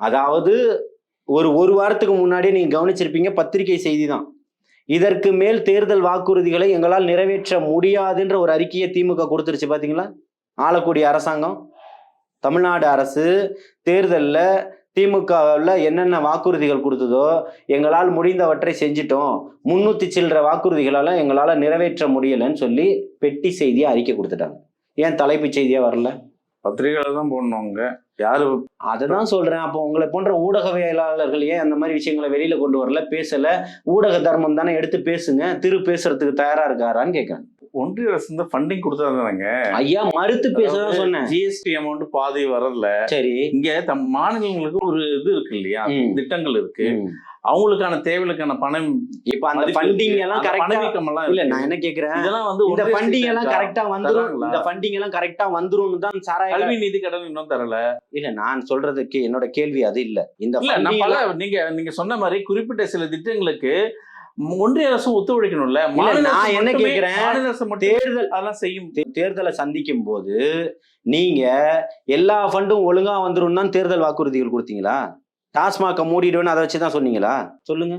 அதாவது ஒரு வாரத்துக்கு முன்னாடியே நீங்க கவனிச்சிருப்பீங்க, பத்திரிகை செய்தி தான். இதற்கு மேல் தேர்தல் வாக்குறுதிகளை எங்களால் நிறைவேற்ற முடியாதுன்ற ஒரு அறிக்கையை திமுக கொடுத்துருச்சு பாத்தீங்களா? ஆளக்கூடிய அரசாங்கம், தமிழ்நாடு அரசு தேர்தல்ல திமுகவில் என்னென்ன வாக்குறுதிகள் கொடுத்ததோ எங்களால் முடிந்தவற்றை செஞ்சிட்டோம், 300 சில்லற வாக்குறுதிகளால எங்களால நிறைவேற்ற முடியலன்னு சொல்லி பெட்டி செய்தியா அறிக்கை கொடுத்துட்டாங்க. ஏன் தலைப்பு செய்தியா வரல? பத்திரிகையில தான் போடணுங்க. யாரு அததான் சொல்றேன். அப்போ உங்களை போன்ற ஊடகவியலாளர்கள் ஏன் அந்த மாதிரி விஷயங்களை வெளியில கொண்டு வரல, பேசல? ஊடக தர்மம் தானே, எடுத்து பேசுங்க. பேசுறதுக்கு தயாரா இருக்காரான்னு கேட்கிறேன். ஒன்றிய அரசு இந்த ஃபண்டிங் கொடுத்தாங்க ஐயா, மறுத்து பேசதான் சொன்னேன். ஜிஎஸ்டி அமௌண்ட் பாதி வரல. சரி, இங்க மாநிலங்களுக்கு ஒரு இது இருக்கு இல்லையா, திட்டங்கள் இருக்கு. அவங்களுக்கான தேவைகளுக்கான பணம் இப்ப அந்த ஃபண்டிங் எல்லாம் கரெக்டா இல்ல. நான் என்ன கேக்குறேன், இதெல்லாம் வந்து இந்த ஃபண்டிங் எல்லாம் கரெக்டா வந்துரும், இந்த ஃபண்டிங் எல்லாம் கரெக்டா வந்துரும் தான் சாராய கல்வி நிதி கடன் இன்னும் தரல. இல்ல, நான் சொல்றதுக்கு என்னோட கேள்வி அது இல்ல. நீங்க சொன்ன மாதிரி குறிப்பிட்ட சில திட்டங்களுக்கு ஒன்றிய அரசு ஒத்துழைக்கணும்ல. நான் என்ன கேக்குறேன், மாநில அரசு தேர்தல் அதெல்லாம் செய்யும். தேர்தலை சந்திக்கும் போது நீங்க எல்லா ஃபண்டும் ஒழுங்கா வந்துரும் தான் தேர்தல் வாக்குறுதிகள் கொடுத்தீங்களா? டாஸ்மாக மூடிடுவேன்னு அதை வச்சுதான் சொன்னீங்களா? சொல்லுங்க.